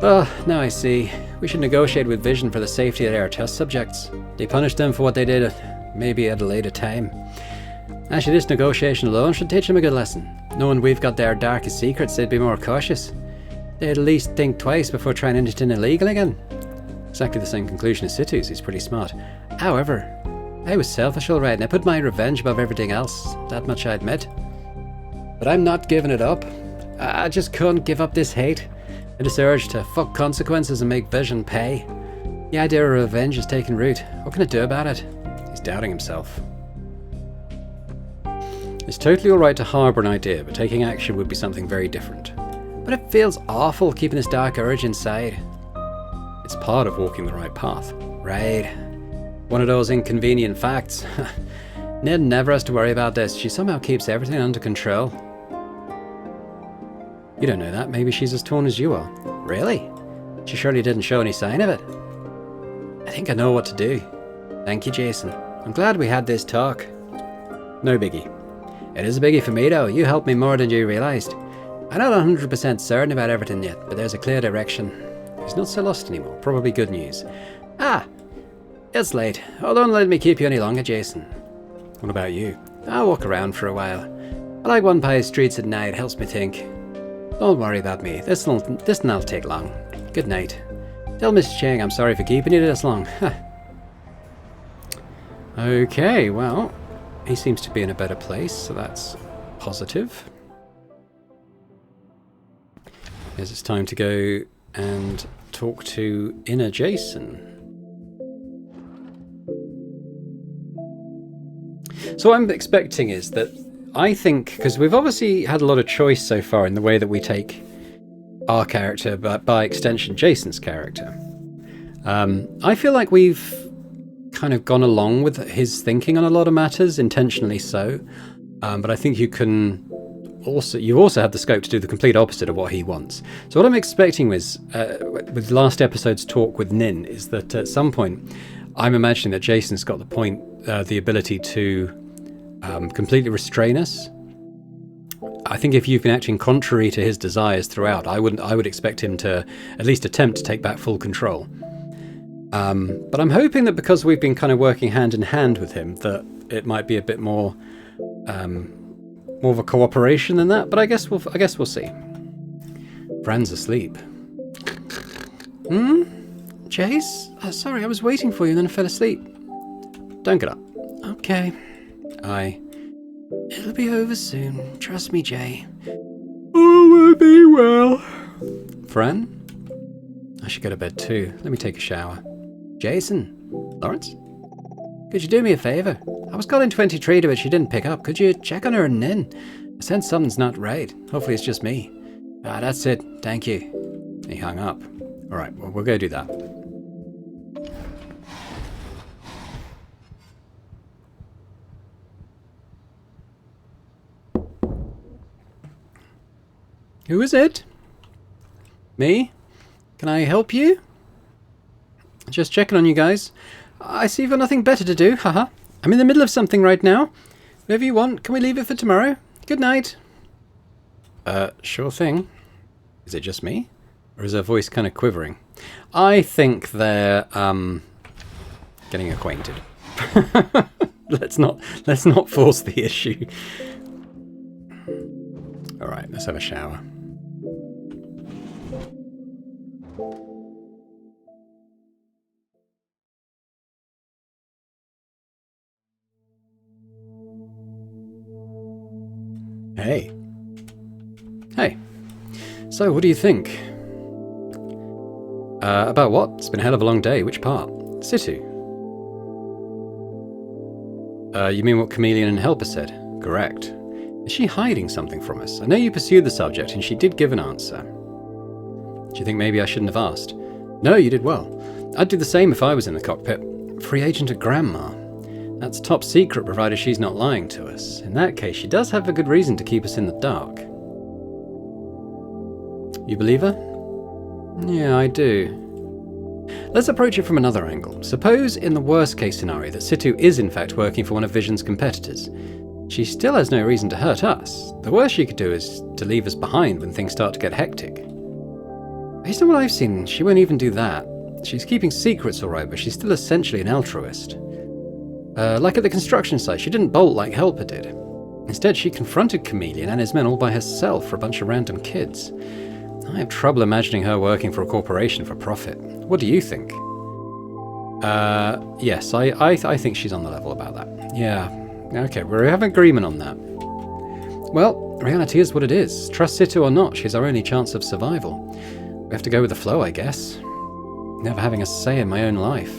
Oh, now I see. We should negotiate with Vision for the safety of our test subjects. They punish them for what they did, maybe at a later time. Actually, this negotiation alone should teach them a good lesson. Knowing we've got their darkest secrets, they'd be more cautious. They'd at least think twice before trying anything illegal again. Exactly the same conclusion as Situ's. He's pretty smart. However, I was selfish alright, and I put my revenge above everything else. That much I admit. But I'm not giving it up. I just couldn't give up this hate. And this urge to fuck consequences and make Vision pay. The idea of revenge is taking root. What can I do about it? He's doubting himself. It's totally alright to harbour an idea, but taking action would be something very different. But it feels awful keeping this dark urge inside. It's part of walking the right path. Right. One of those inconvenient facts. Ned never has to worry about this. She somehow keeps everything under control. You don't know that. Maybe she's as torn as you are. Really? She surely didn't show any sign of it. I think I know what to do. Thank you, Jason. I'm glad we had this talk. No biggie. It is a biggie for me though. You helped me more than you realised. I'm not 100% certain about everything yet, but there's a clear direction. He's not so lost anymore. Probably good news. Ah! It's late. Oh, don't let me keep you any longer, Jason. What about you? I'll walk around for a while. I like one by streets at night. Helps me think. Don't worry about me. This'll take long. Good night. Tell Miss Chang I'm sorry for keeping you this long. Okay, well, he seems to be in a better place, so that's positive. Guess it's time to go and talk to inner Jason. So what I'm expecting is that I think, because we've obviously had a lot of choice so far in the way that we take our character, but by extension Jason's character. I feel like we've kind of gone along with his thinking on a lot of matters, intentionally so. But I think you also have the scope to do the complete opposite of what he wants. So what I'm expecting was, with last episode's talk with Nin, is that at some point, I'm imagining that Jason's got the ability to completely restrain us. I think if you've been acting contrary to his desires throughout, I would expect him to at least attempt to take back full control. But I'm hoping that because we've been kind of working hand in hand with him, that it might be a bit more of a cooperation than that. But I guess we'll see. Fran's asleep. Jace? Sorry, I was waiting for you and then I fell asleep. Don't get up. Okay. It'll be over soon. Trust me, Jay. All will be well. Fran? I should go to bed too. Let me take a shower. Jason? Lawrence? Could you do me a favour? I was calling 23 but she didn't pick up. Could you check on her and Nin? I sense something's not right. Hopefully it's just me. That's it. Thank you. He hung up. Alright, well, we'll go do that. Who is it? Me? Can I help you? Just checking on you guys. I see you've got nothing better to do, haha. I'm in the middle of something right now. Whatever you want, can we leave it for tomorrow? Good night. Sure thing. Is it just me? Or is her voice kind of quivering? I think they're, getting acquainted. Let's not force the issue. Alright, let's have a shower. Hey. Hey. So, what do you think? About what? It's been a hell of a long day. Which part? Situ. You mean what Chameleon and Helper said? Correct. Is she hiding something from us? I know you pursued the subject, and she did give an answer. Do you think maybe I shouldn't have asked? No, you did well. I'd do the same if I was in the cockpit. Free agent of Grandma. That's top secret, provided she's not lying to us. In that case, she does have a good reason to keep us in the dark. You believe her? Yeah, I do. Let's approach it from another angle. Suppose, in the worst case scenario, that Situ is in fact working for one of Vision's competitors. She still has no reason to hurt us. The worst she could do is to leave us behind when things start to get hectic. Based on what I've seen, she won't even do that. She's keeping secrets alright, but she's still essentially an altruist. Like at the construction site, she didn't bolt like Helper did. Instead, she confronted Chameleon and his men all by herself for a bunch of random kids. I have trouble imagining her working for a corporation for profit. What do you think? Yes, I think she's on the level about that. Yeah, okay, we have agreement on that. Well, reality is what it is. Trust Situ or not, she's our only chance of survival. We have to go with the flow, I guess. Never having a say in my own life.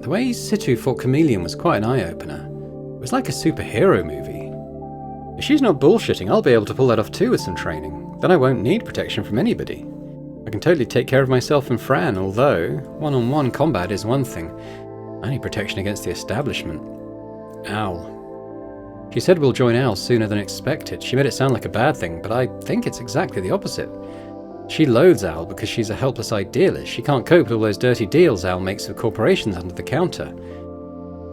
The way Situ fought Chameleon was quite an eye-opener. It was like a superhero movie. If she's not bullshitting, I'll be able to pull that off too with some training. Then I won't need protection from anybody. I can totally take care of myself and Fran, although one-on-one combat is one thing. I need protection against the establishment. Al. She said we'll join Al sooner than expected. She made it sound like a bad thing, but I think it's exactly the opposite. She loathes Al because she's a helpless idealist. She can't cope with all those dirty deals Al makes with corporations under the counter.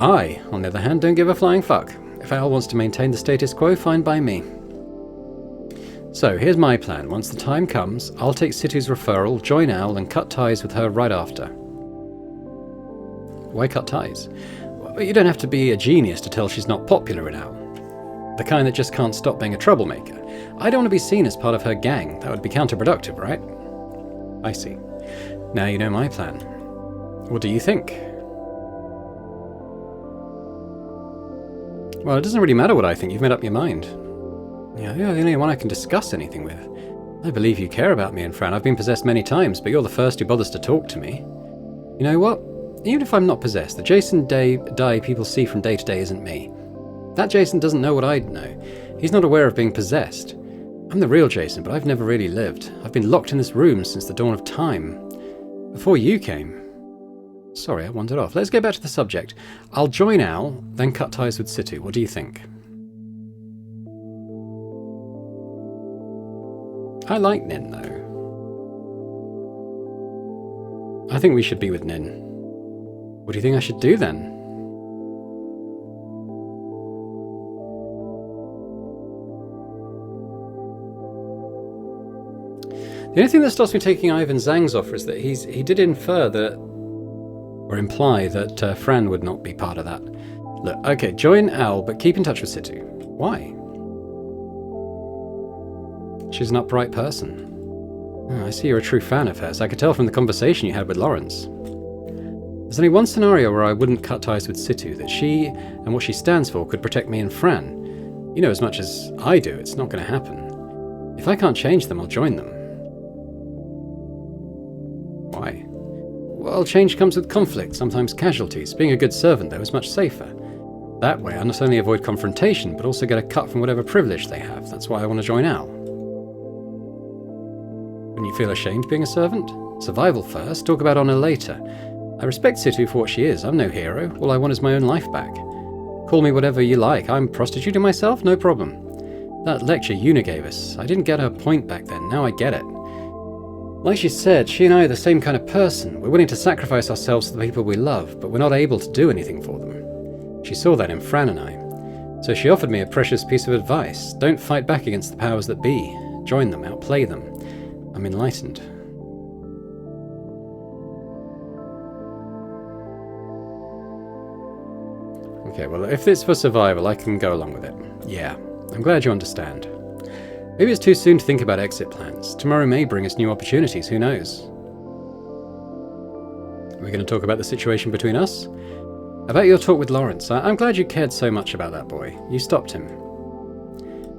I, on the other hand, don't give a flying fuck. If Al wants to maintain the status quo, fine by me. So, here's my plan. Once the time comes, I'll take Situ's referral, join Al, and cut ties with her right after. Why cut ties? Well, you don't have to be a genius to tell she's not popular in Al. The kind that just can't stop being a troublemaker. I don't want to be seen as part of her gang. That would be counterproductive, right? I see. Now you know my plan. What do you think? Well, it doesn't really matter what I think. You've made up your mind. Yeah, you're the only one I can discuss anything with. I believe you care about me and Fran. I've been possessed many times, but you're the first who bothers to talk to me. You know what? Even if I'm not possessed, the Jason Dye people see from day to day isn't me. That Jason doesn't know what I know. He's not aware of being possessed. I'm the real Jason, but I've never really lived. I've been locked in this room since the dawn of time. Before you came. Sorry, I wandered off. Let's get back to the subject. I'll join Al, then cut ties with Situ. What do you think? I like Nin, though. I think we should be with Nin. What do you think I should do, then? The only thing that stops me taking Ivan Zhang's offer is that he did infer that, or imply that Fran would not be part of that. Look, okay, join Al, but keep in touch with Situ. Why? She's an upright person. Oh, I see you're a true fan of hers. I could tell from the conversation you had with Lawrence. There's only one scenario where I wouldn't cut ties with Situ, that she and what she stands for could protect me and Fran. You know as much as I do, it's not going to happen. If I can't change them, I'll join them. Why? Well, change comes with conflict, sometimes casualties. Being a good servant, though, is much safer. That way, I not only avoid confrontation, but also get a cut from whatever privilege they have. That's why I want to join Al. When you feel ashamed being a servant? Survival first, talk about honor later. I respect Situ for what she is. I'm no hero. All I want is my own life back. Call me whatever you like. I'm prostituting myself? No problem. That lecture Una gave us, I didn't get her point back then. Now I get it. Like she said, she and I are the same kind of person. We're willing to sacrifice ourselves for the people we love, but we're not able to do anything for them. She saw that in Fran and I. So she offered me a precious piece of advice. Don't fight back against the powers that be. Join them, outplay them. I'm enlightened. Okay, well, if it's for survival, I can go along with it. Yeah, I'm glad you understand. Maybe it's too soon to think about exit plans. Tomorrow may bring us new opportunities, who knows? Are we going to talk about the situation between us? About your talk with Lawrence. I'm glad you cared so much about that boy. You stopped him.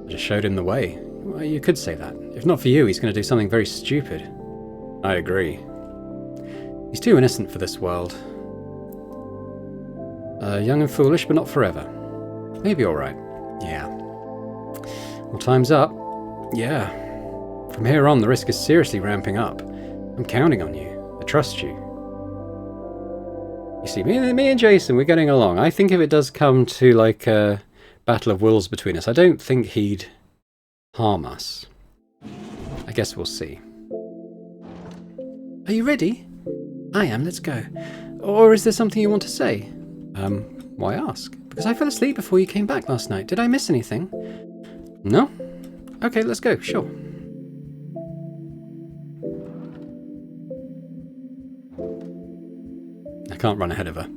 I just showed him the way. Well, you could say that. If not for you, he's going to do something very stupid. I agree. He's too innocent for this world. Young and foolish, but not forever. Maybe all right. Yeah. Well, time's up. Yeah. From here on, the risk is seriously ramping up. I'm counting on you. I trust you. You see, me and Jason, we're getting along. I think if it does come to, like, a battle of wills between us, I don't think he'd harm us. I guess we'll see. Are you ready? I am, let's go. Or is there something you want to say? Why ask? Because I fell asleep before you came back last night. Did I miss anything? No? Okay, let's go, sure. I can't run ahead of her.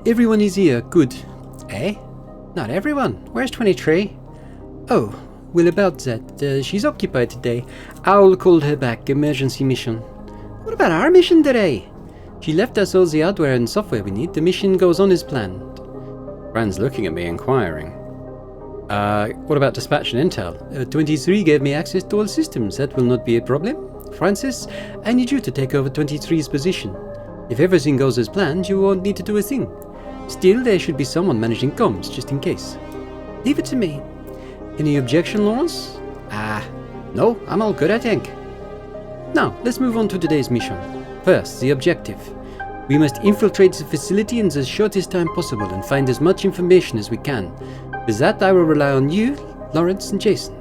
Everyone is here, good. Eh? Not everyone. Where's 23? Oh, well about that. She's occupied today. Owl called her back, emergency mission. What about our mission today? She left us all the hardware and software we need. The mission goes on as planned. Fran's looking at me, inquiring. What about dispatch and intel? 23 gave me access to all systems. That will not be a problem. Francis, I need you to take over 23's position. If everything goes as planned, you won't need to do a thing. Still, there should be someone managing comms, just in case. Leave it to me. Any objection, Lawrence? No, I'm all good, I think. Now, let's move on to today's mission. First, the objective. We must infiltrate the facility in the shortest time possible and find as much information as we can. With that, I will rely on you, Lawrence, and Jason.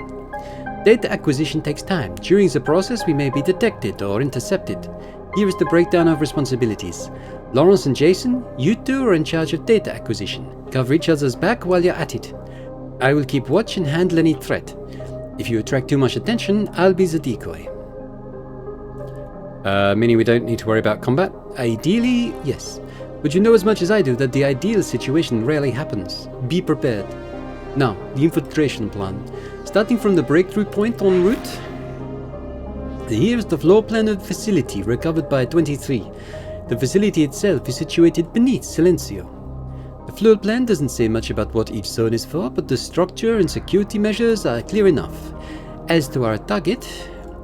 Data acquisition takes time. During the process, we may be detected or intercepted. Here is the breakdown of responsibilities. Lawrence and Jason, you two are in charge of data acquisition. Cover each other's back while you're at it. I will keep watch and handle any threat. If you attract too much attention, I'll be the decoy. Meaning we don't need to worry about combat? Ideally, yes. But you know as much as I do that the ideal situation rarely happens. Be prepared. Now, the infiltration plan. Starting from the breakthrough point en route. Here's the floor plan of the facility recovered by 23. The facility itself is situated beneath Silencio. The floor plan doesn't say much about what each zone is for, but the structure and security measures are clear enough. As to our target,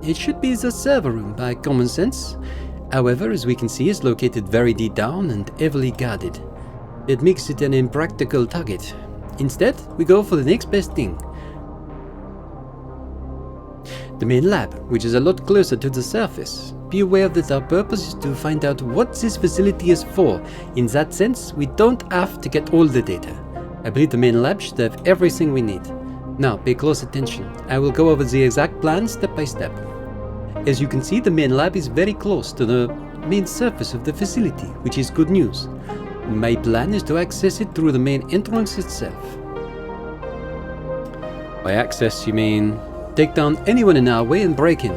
it should be the server room by common sense. However, as we can see, it's located very deep down and heavily guarded. It makes it an impractical target. Instead, we go for the next best thing. The main lab, which is a lot closer to the surface. Be aware that our purpose is to find out what this facility is for. In that sense, we don't have to get all the data. I believe the main lab should have everything we need. Now, pay close attention. I will go over the exact plan step by step. As you can see, the main lab is very close to the main surface of the facility, which is good news. My plan is to access it through the main entrance itself. By access, you mean take down anyone in our way and break in.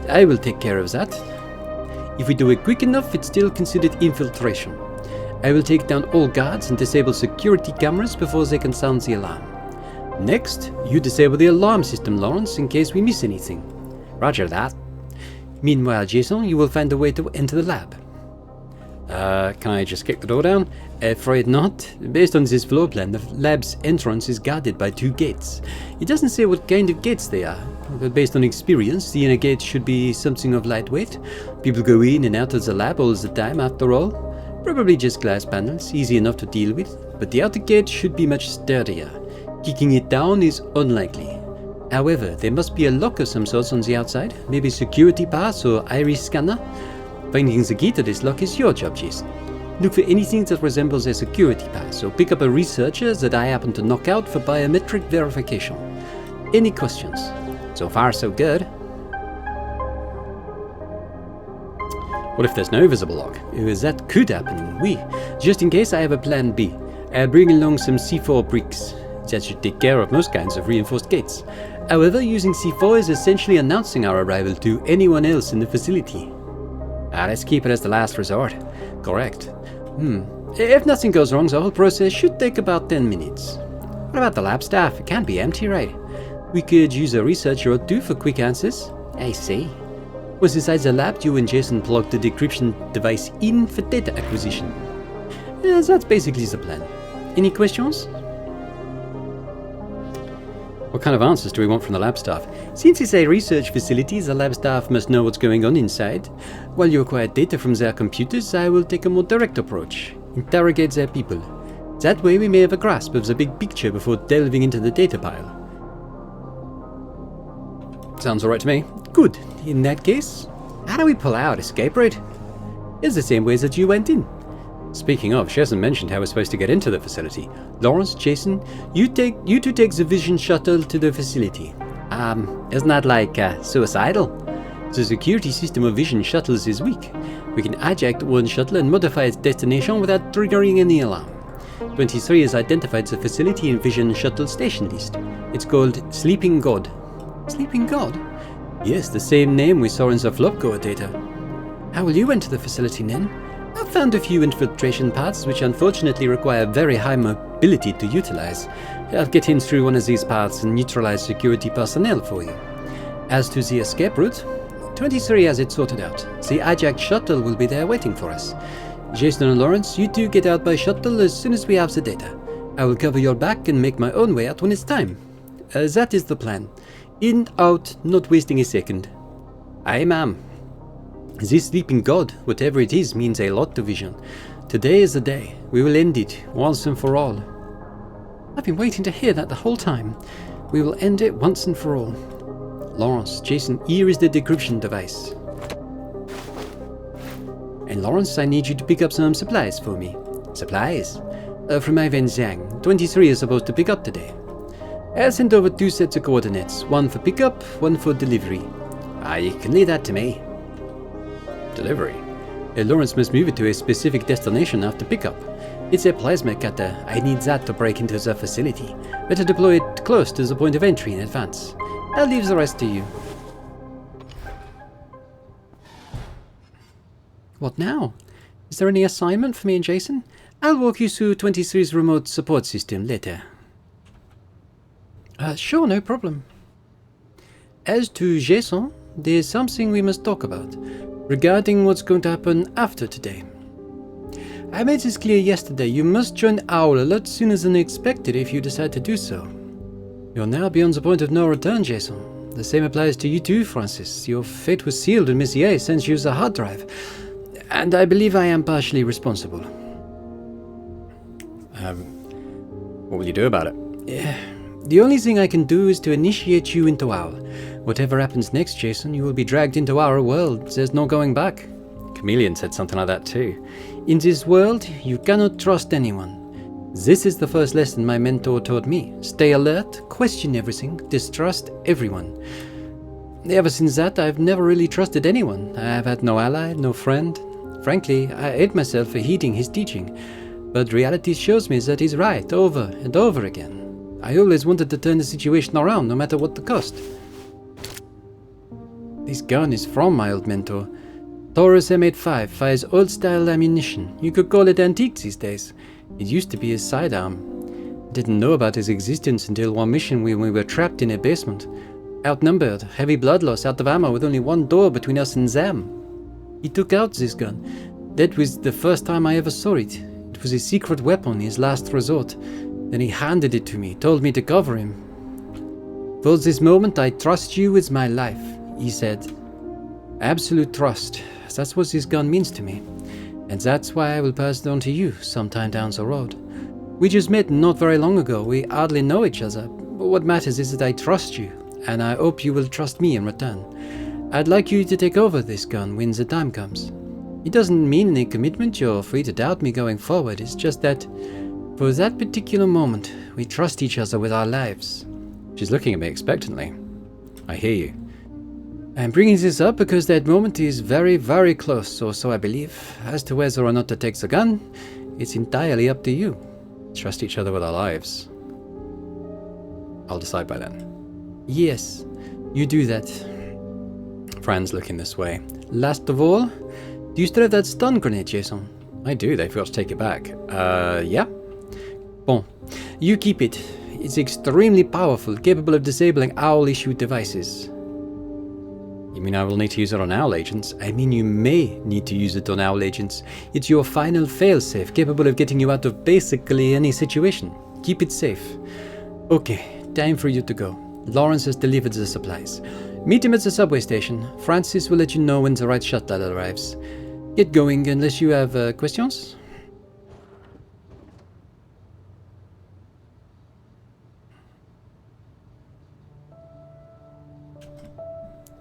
I will take care of that. If we do it quick enough, it's still considered infiltration. I will take down all guards and disable security cameras before they can sound the alarm. Next, you disable the alarm system, Lawrence, in case we miss anything. Roger that. Meanwhile, Jason, you will find a way to enter the lab. Can I just kick the door down? Afraid not. Based on this floor plan, the lab's entrance is guarded by 2 gates. It doesn't say what kind of gates they are, but based on experience, the inner gate should be something of lightweight. People go in and out of the lab all the time after all. Probably just glass panels, easy enough to deal with, but the outer gate should be much sturdier. Kicking it down is unlikely. However, there must be a lock of some sort on the outside, maybe security pass or iris scanner. Finding the key to this lock is your job, Jason. Look for anything that resembles a security pass, or pick up a researcher that I happen to knock out for biometric verification. Any questions? So far, so good. What if there's no visible lock? That could happen, oui. Just in case, I have a plan B. I'll bring along some C4 bricks. That should take care of most kinds of reinforced gates. However, using C4 is essentially announcing our arrival to anyone else in the facility. Let's keep it as the last resort. Correct. If nothing goes wrong, the whole process should take about 10 minutes. What about the lab staff? It can't be empty, right? We could use a researcher or 2 for quick answers. I see. Was inside the lab, you and Jason plugged the decryption device in for data acquisition. That's basically the plan. Any questions? What kind of answers do we want from the lab staff? Since it's a research facility, the lab staff must know what's going on inside. While you acquire data from their computers, I will take a more direct approach. Interrogate their people. That way we may have a grasp of the big picture before delving into the data pile. Sounds alright to me. Good. In that case, how do we pull out? Escape route? It's the same way that you went in. Speaking of, she hasn't mentioned how we're supposed to get into the facility. Lawrence, Jason, you two take the Vision shuttle to the facility. Isn't that like, suicidal? The security system of Vision shuttles is weak. We can hijack one shuttle and modify its destination without triggering any alarm. 23 has identified the facility in Vision shuttle station list. It's called Sleeping God. Sleeping God? Yes, the same name we saw in the Flopcore data. How will you enter the facility, Nen? I've found a few infiltration paths which unfortunately require very high mobility to utilize. I'll get in through one of these paths and neutralize security personnel for you. As to the escape route, 23 has it sorted out. The hijacked shuttle will be there waiting for us. Jason and Lawrence, you two get out by shuttle as soon as we have the data. I will cover your back and make my own way out when it's time. That is the plan. In, out, not wasting a second. Aye, ma'am. This sleeping god, whatever it is, means a lot to Vision. Today is the day. We will end it, once and for all. I've been waiting to hear that the whole time. We will end it once and for all. Lawrence, Jason, here is the decryption device. And Lawrence, I need you to pick up some supplies for me. Supplies? From Ivan Zhang. 23 is supposed to pick up today. I'll send over 2 sets of coordinates. One for pickup, one for delivery. You can leave that to me. Delivery? Lawrence must move it to a specific destination after pickup. It's a plasma cutter. I need that to break into the facility. Better deploy it close to the point of entry in advance. I'll leave the rest to you. What now? Is there any assignment for me and Jason? I'll walk you through 23's remote support system later. Sure, no problem. As to Jason, there's something we must talk about, regarding what's going to happen after today. I made this clear yesterday. You must join OWL a lot sooner than expected if you decide to do so. You're now beyond the point of no return, Jason. The same applies to you too, Francis. Your fate was sealed when Messier sent you the hard drive, and I believe I am partially responsible. What will you do about it? The only thing I can do is to initiate you into OWL. Whatever happens next, Jason, you will be dragged into our world. There's no going back. Chameleon said something like that too. In this world, you cannot trust anyone. This is the first lesson my mentor taught me. Stay alert, question everything, distrust everyone. Ever since that, I've never really trusted anyone. I have had no ally, no friend. Frankly, I hate myself for heeding his teaching. But reality shows me that he's right over and over again. I always wanted to turn the situation around, no matter what the cost. This gun is from my old mentor. Taurus M85 fires old-style ammunition. You could call it antique these days. It used to be his sidearm. Didn't know about his existence until one mission when we were trapped in a basement. Outnumbered, heavy blood loss, out of ammo with only one door between us and them. He took out this gun. That was the first time I ever saw it. It was his secret weapon, his last resort. Then he handed it to me, told me to cover him. For this moment I trust you with my life, he said. Absolute trust. That's what this gun means to me. And that's why I will pass it on to you sometime down the road. We just met not very long ago. We hardly know each other. But what matters is that I trust you, and I hope you will trust me in return. I'd like you to take over this gun when the time comes. It doesn't mean any commitment. You're free to doubt me going forward. It's just that, for that particular moment, we trust each other with our lives. She's looking at me expectantly. I hear you. I'm bringing this up because that moment is very, very close, or so I believe. As to whether or not to take the gun, it's entirely up to you. Trust each other with our lives. I'll decide by then. Yes, you do that. Fran's looking this way. Last of all, do you still have that stun grenade, Jason? I do, they forgot to take it back. Yeah? Bon, you keep it. It's extremely powerful, capable of disabling owl-issued devices. You mean I will need to use it on owl agents? I mean you may need to use it on owl agents. It's your final failsafe, capable of getting you out of basically any situation. Keep it safe. Okay, time for you to go. Lawrence has delivered the supplies. Meet him at the subway station. Francis will let you know when the right shuttle arrives. Get going unless you have questions?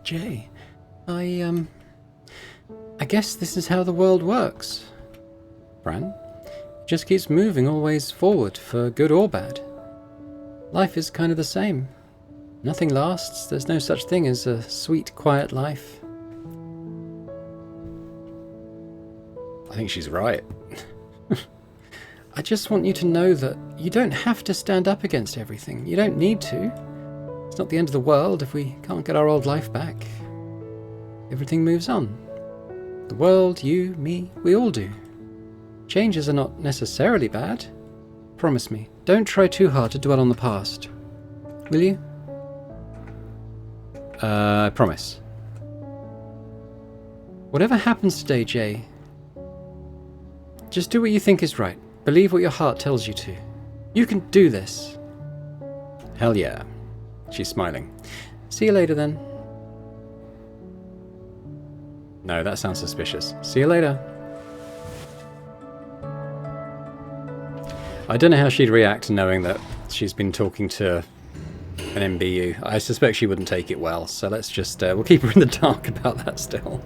Jay, I guess this is how the world works. Fran, it just keeps moving always forward, for good or bad. Life is kind of the same. Nothing lasts. There's no such thing as a sweet, quiet life. I think she's right. I just want you to know that you don't have to stand up against everything. You don't need to. It's not the end of the world if we can't get our old life back. Everything moves on. The world, you, me, we all do. Changes are not necessarily bad. Promise me, don't try too hard to dwell on the past. Will you? I promise. Whatever happens today, Jay, just do what you think is right. Believe what your heart tells you to. You can do this. Hell yeah. She's smiling. See you later then. No, that sounds suspicious. See you later. I don't know how she'd react knowing that she's been talking to an MBU. I suspect she wouldn't take it well, so let's just, we'll keep her in the dark about that still.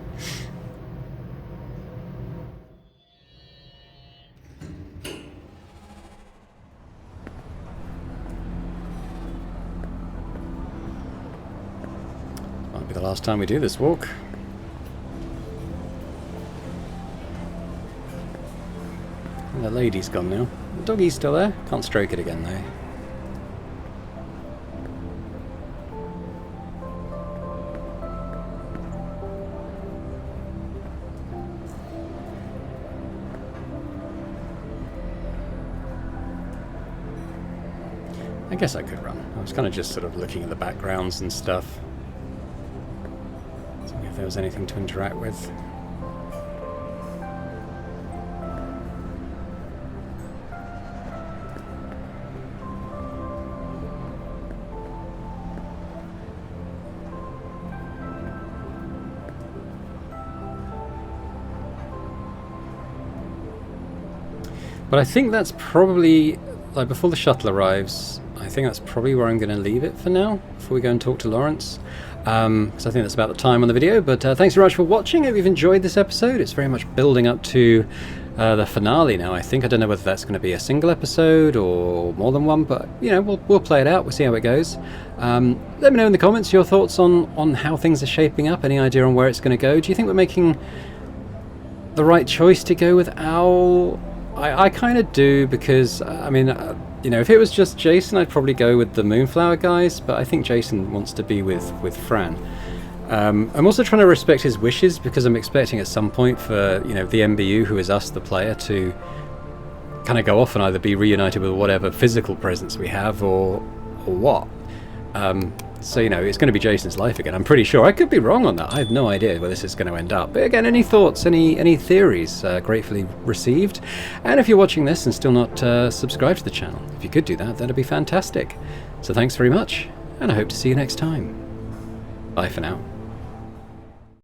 Might be the last time we do this walk. And the lady's gone now. The doggy's still there. Can't stroke it again though. I guess I could run. I was kind of just sort of looking at the backgrounds and stuff. Seeing if there was anything to interact with. But I think that's probably, like, before the shuttle arrives, I think that's probably where I'm going to leave it for now, before we go and talk to Lawrence. Because I think that's about the time on the video. But thanks very much for watching. I hope you've enjoyed this episode. It's very much building up to the finale now, I think. I don't know whether that's going to be a single episode or more than one, but, you know, we'll play it out. We'll see how it goes. Let me know in the comments your thoughts on how things are shaping up. Any idea on where it's going to go? Do you think we're making the right choice to go with Owl I kind of do, because, I mean, you know, if it was just Jason, I'd probably go with the Moonflower guys, but I think Jason wants to be with Fran. I'm also trying to respect his wishes, because I'm expecting at some point for, you know, the MBU, who is us, the player, to kind of go off and either be reunited with whatever physical presence we have, or what. So, you know, it's going to be Jason's life again, I'm pretty sure. I could be wrong on that. I have no idea where this is going to end up. But again, any thoughts, any theories, gratefully received. And if you're watching this and still not subscribed to the channel, if you could do that, that'd be fantastic. So thanks very much, and I hope to see you next time. Bye for now.